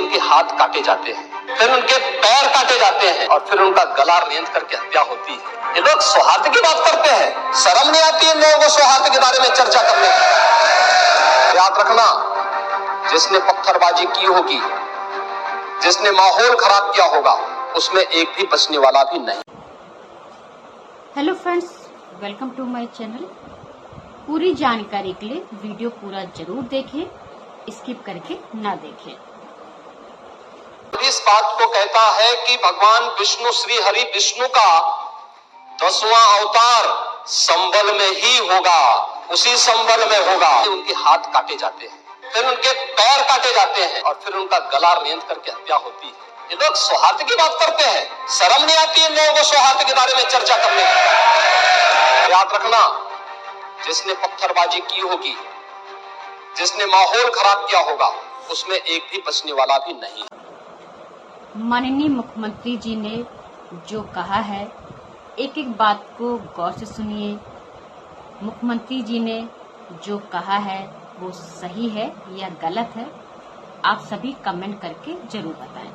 उनके हाथ काटे जाते हैं, फिर उनके पैर काटे जाते हैं और फिर उनका गला रेंध करके हत्या होती है। ये लोग सौहार्द की बात करते हैं, शर्म नहीं आती इन लोगों को सौहार्द के बारे में चर्चा करने की। याद रखना, जिसने पत्थरबाजी की होगी, जिसने माहौल खराब किया होगा, उसमें एक भी बचने वाला भी नहीं। Hello friends, welcome to my channel. पूरी जानकारी के लिए वीडियो पूरा जरूर देखें, स्किप करके ना देखें। इस बात को कहता है कि भगवान विष्णु, श्री हरि विष्णु का 10वां अवतार संबल में ही होगा, उसी संबल में होगा। उनके हाथ काटे जाते हैं, फिर उनके पैर काटे जाते हैं और फिर उनका गला रेंध करके हत्या होती है। ये लोग सौहार्द की बात करते हैं, शर्म नहीं आती इन लोगों को सौहार्द के बारे में चर्चा करने की। याद रखना, जिसने पत्थरबाजी की होगी, जिसने माहौल खराब किया होगा, उसमें एक भी बचने वाला भी नहीं। माननीय मुख्यमंत्री जी ने जो कहा है, एक एक बात को गौर से सुनिए। मुख्यमंत्री जी ने जो कहा है वो सही है या गलत है, आप सभी कमेंट करके जरूर बताएं।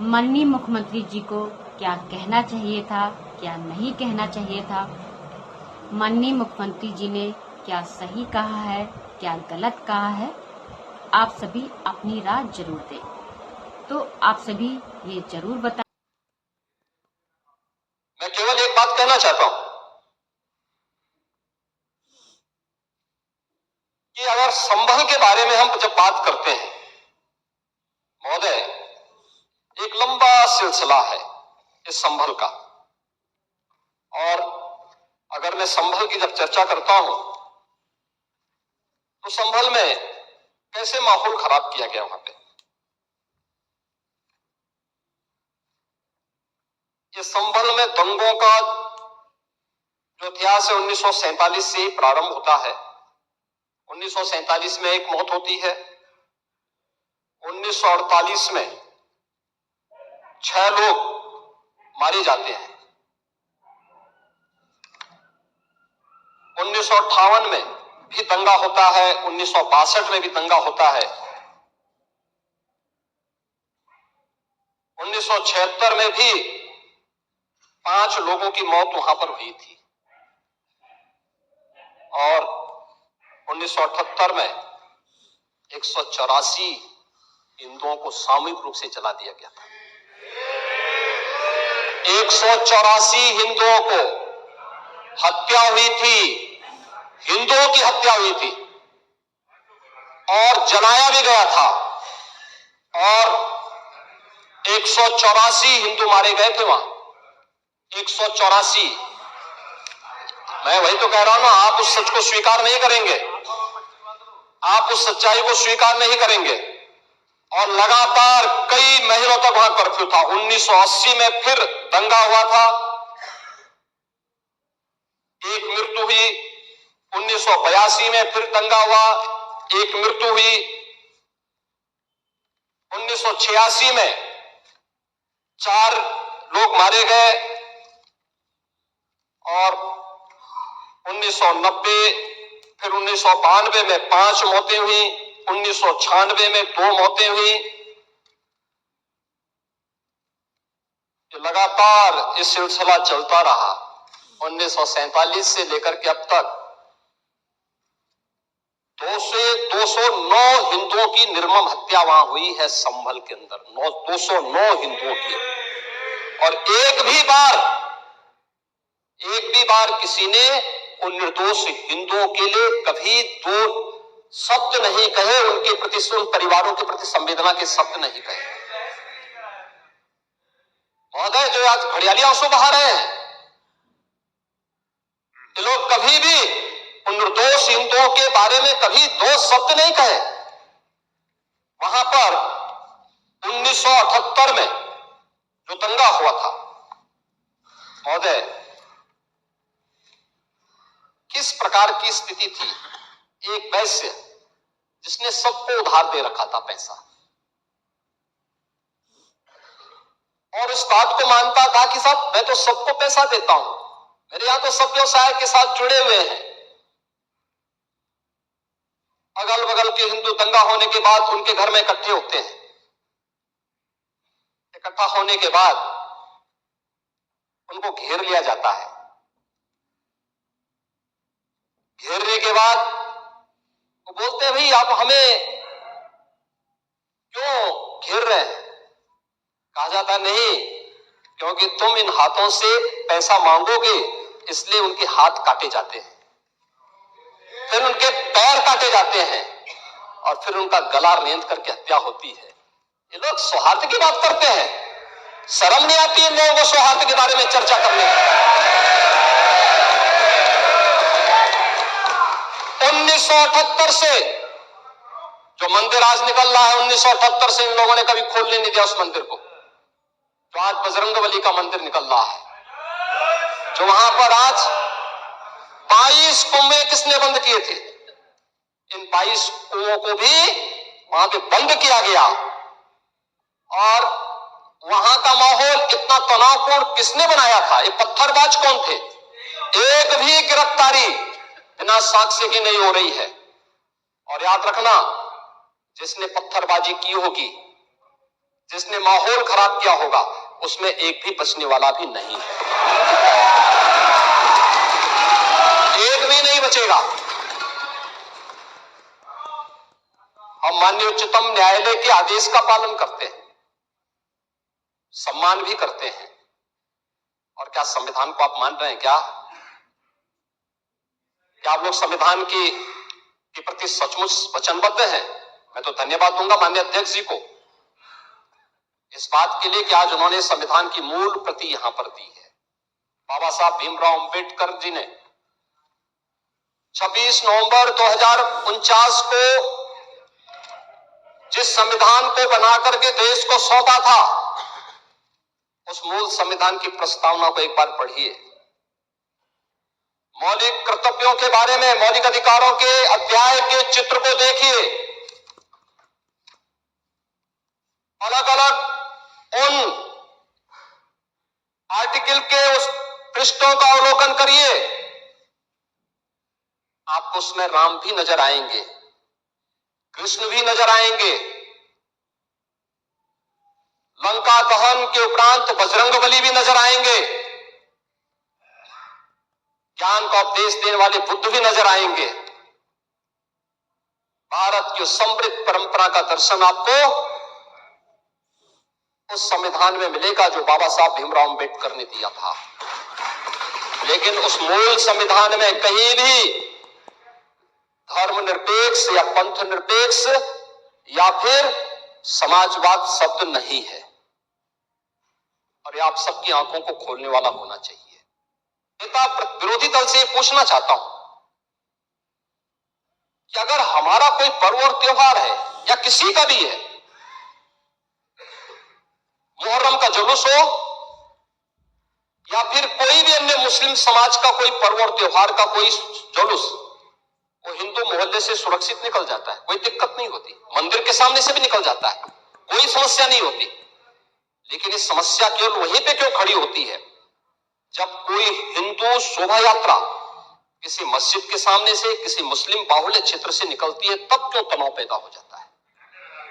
माननीय मुख्यमंत्री जी को क्या कहना चाहिए था, क्या नहीं कहना चाहिए था, माननीय मुख्यमंत्री जी ने क्या सही कहा है, क्या गलत कहा है, आप सभी अपनी राय जरूर दें। तो आप सभी ये जरूर बताएं। मैं केवल एक बात कहना चाहता हूं कि अगर संभल के बारे में हम जब बात करते हैं महोदय, एक लंबा सिलसिला है इस संभल का, और अगर मैं संभल की जब चर्चा करता हूं तो संभल में कैसे माहौल खराब किया गया, वहां पे ये संभल में दंगों का जो इतिहास है 1947 से ही प्रारंभ होता है। 1947 में एक मौत होती है, 1948 में 6 लोग मारे जाते हैं, 1958 में भी दंगा होता है, 1962 में भी दंगा होता है, 1976 में भी 5 लोगों की मौत वहां पर हुई थी, और 1978 में 184 हिंदुओं को सामूहिक रूप से जला दिया गया था। 184 हिंदुओं को हत्या हुई थी, हिंदुओं की हत्या हुई थी और जलाया भी गया था, और 184 हिंदू मारे गए थे वहां। 184। मैं वही तो कह रहा हूं ना, आप उस सच को स्वीकार नहीं करेंगे, आप उस सच्चाई को स्वीकार नहीं करेंगे, और लगातार कई महीनों तक वहां कर्फ्यू था। 1980 में फिर दंगा हुआ था, एक मृत्यु हुई। 1982 में फिर दंगा हुआ, एक मृत्यु हुई। 1986 में 4 लोग मारे गए, और 1990 फिर 1992 में 5 मौतें हुई, 1996 में 2 मौतें हुई। लगातार ये सिलसिला चलता रहा 1947 से लेकर के अब तक। 209 हिंदुओं की निर्मम हत्या वहां हुई है संभल के अंदर, 209 हिंदुओं की, और एक भी बार किसी ने उन निर्दोष हिंदुओं के लिए कभी 2 शब्द नहीं कहे, उनके प्रति, उन परिवारों के प्रति संवेदना के शब्द नहीं कहे। महोदय, जो आज घड़ियाली आंसू बहा रहे हैं, ये लोग कभी भी उन निर्दोष हिंदुओं के बारे में कभी 2 शब्द नहीं कहे। वहां पर 1978 में जो दंगा हुआ था महोदय, किस प्रकार की स्थिति थी। एक वैश्य जिसने सबको उधार दे रखा था पैसा, और इस बात को मानता था कि साहब मैं तो सबको पैसा देता हूं, मेरे यहां तो सब व्यवसाय के साथ जुड़े हुए हैं। अगल बगल के हिंदू दंगा होने के बाद उनके घर में इकट्ठे होते हैं, इकट्ठा होने के बाद उनको घेर लिया जाता है। घेरने के बाद वो बोलते हैं, भाई आप हमें क्यों घेर रहे हैं? कहा जाता नहीं, क्योंकि तुम इन हाथों से पैसा मांगोगे, इसलिए उनके हाथ काटे जाते हैं, फिर उनके पैर काटे जाते हैं और फिर उनका गला रेंद करके हत्या होती है। ये लोग सौहार्द की बात करते हैं, शर्म नहीं आती इन लोगों को सौहार्द के बारे में चर्चा करने में। 1978 से जो मंदिर आज निकल रहा है, 1978 से इन लोगों ने कभी खोलने नहीं दिया उस मंदिर को। जो आज बजरंगबली का मंदिर निकल रहा है, जो वहां पर आज 22 कुएं किसने बंद किए थे, इन 22 कुओं को भी वहां पे बंद किया गया। और वहां का माहौल इतना तनावपूर्ण किसने बनाया था? ये पत्थरबाज कौन थे? एक भी गिरफ्तारी बिना साक्ष्य की नहीं हो रही है। और याद रखना, जिसने पत्थरबाजी की होगी, जिसने माहौल खराब किया होगा, उसमें एक भी बचने वाला भी नहीं है, एक भी नहीं बचेगा। हम माननीय उच्चतम न्यायालय के आदेश का पालन करते हैं, सम्मान भी करते हैं। और क्या संविधान को आप मान रहे हैं? क्या आप लोग संविधान के प्रति सचमुच वचनबद्ध हैं? मैं तो धन्यवाद दूंगा माननीय अध्यक्ष जी को इस बात के लिए कि आज उन्होंने संविधान की मूल प्रति यहां पर दी है। बाबा साहब भीमराव अंबेडकर जी ने 26 नवंबर 2049 को जिस संविधान को बनाकर के देश को सौंपा था, उस मूल संविधान की प्रस्तावना को एक बार पढ़िए। मौलिक कर्तव्यों के बारे में, मौलिक अधिकारों के अध्याय के चित्र को देखिए। अलग अलग उन आर्टिकल के उस पृष्ठों का अवलोकन करिए, आपको उसमें राम भी नजर आएंगे, कृष्ण भी नजर आएंगे। लंका दहन के उपरांत बजरंगबली भी नजर आएंगे, ज्ञान का उपदेश देने वाले बुद्ध भी नजर आएंगे। भारत की समृद्ध परंपरा का दर्शन आपको उस संविधान में मिलेगा जो बाबा साहब भीमराव अंबेडकर ने दिया था। लेकिन उस मूल संविधान में कहीं भी धर्मनिरपेक्ष या पंथ निरपेक्ष या फिर समाजवाद शब्द नहीं है। और ये आप सबकी आंखों को खोलने वाला होना चाहिए। नेता विरोधी दल से पूछना चाहता हूं कि अगर हमारा कोई पर्व और त्योहार है या किसी का भी है, मुहर्रम का जुलूस हो या फिर कोई भी अन्य मुस्लिम समाज का कोई पर्व और त्योहार का कोई जुलूस, वो हिंदू मोहल्ले से सुरक्षित निकल जाता है, कोई दिक्कत नहीं होती, मंदिर के सामने से भी निकल जाता है, कोई समस्या नहीं होती। लेकिन इस समस्या केवल वहीं पे क्यों खड़ी होती है जब कोई हिंदू शोभा यात्रा किसी मस्जिद के सामने से, किसी मुस्लिम बाहुल्य क्षेत्र से निकलती है, तब क्यों तनाव पैदा हो जाता है?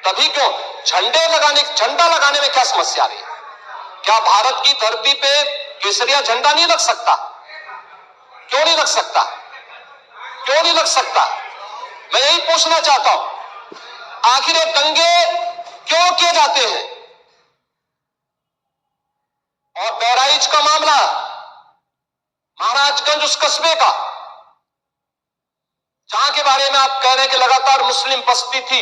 तभी क्यों झंडा लगाने में क्या समस्या रही? क्या भारत की धरती पे केसरिया झंडा नहीं लग सकता? क्यों नहीं लग सकता? क्यों नहीं लग सकता? मैं यही पूछना चाहता हूं, आखिर ये दंगे क्यों किए जाते हैं? और बहराइच का मामला, महाराजगंज उस कस्बे का, जहां के बारे में आप कह रहे हैं कि लगातार मुस्लिम बस्ती थी,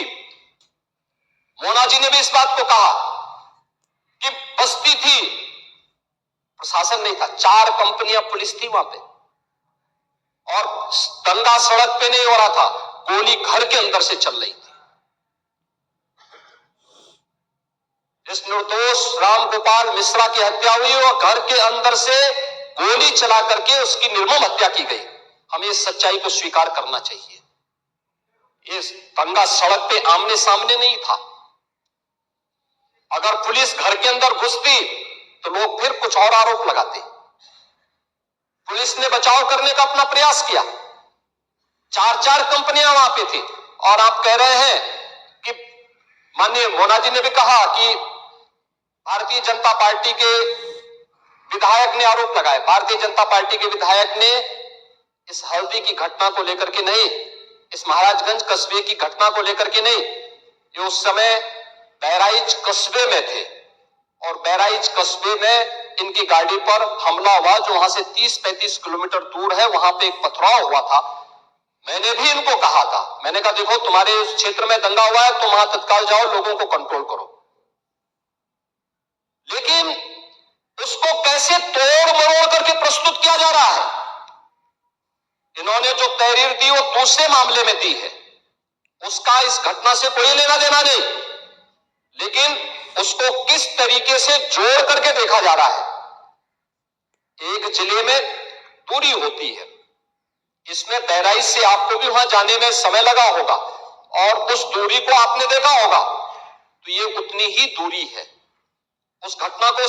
मोना जी ने भी इस बात को कहा कि बस्ती थी, प्रशासन नहीं था, 4 कंपनियां पुलिस थी वहां पे, और दंगा सड़क पे नहीं हो रहा था, गोली घर के अंदर से चल रही थी। जिस निर्दोष राम गोपाल मिश्रा की हत्या हुई और घर के अंदर से गोली चला करके उसकी निर्मम हत्या की गई, हमें इस सच्चाई को स्वीकार करना चाहिए। ये दंगा सड़क पे आमने सामने नहीं था। अगर पुलिस घर के अंदर घुसती तो लोग फिर कुछ और आरोप लगाते। पुलिस ने बचाव करने का अपना प्रयास किया, 4 कंपनियां वहां पे थी, और आप कह रहे हैं कि माननीय मोना जी ने भी कहा कि भारतीय जनता पार्टी के विधायक ने आरोप लगाए। भारतीय जनता पार्टी के विधायक ने इस हल्दी की घटना को लेकर के नहीं, इस महाराजगंज कस्बे की घटना को लेकर के नहीं, ये उस समय बहराइच कस्बे में थे और बहराइच कस्बे में इनकी गाड़ी पर हमला हुआ जो वहां से 30-35 किलोमीटर दूर है। वहां पे एक पथराव हुआ था। मैंने भी इनको कहा था, मैंने कहा देखो तुम्हारे उस क्षेत्र में दंगा हुआ है, तुम वहां तत्काल जाओ, लोगों को कंट्रोल करो। लेकिन उसको कैसे तोड़ मरोड़ करके प्रस्तुत किया जा रहा है। इन्होंने जो तहरीर दी वो दूसरे मामले में दी है, उसका इस घटना से कोई लेना देना नहीं, लेकिन उसको किस तरीके से जोड़ करके देखा जा रहा है। एक जिले में दूरी होती है, इसमें बहराइच से आपको भी वहां जाने में समय लगा होगा और उस दूरी को आपने देखा होगा, तो ये उतनी ही दूरी है। उस घटना को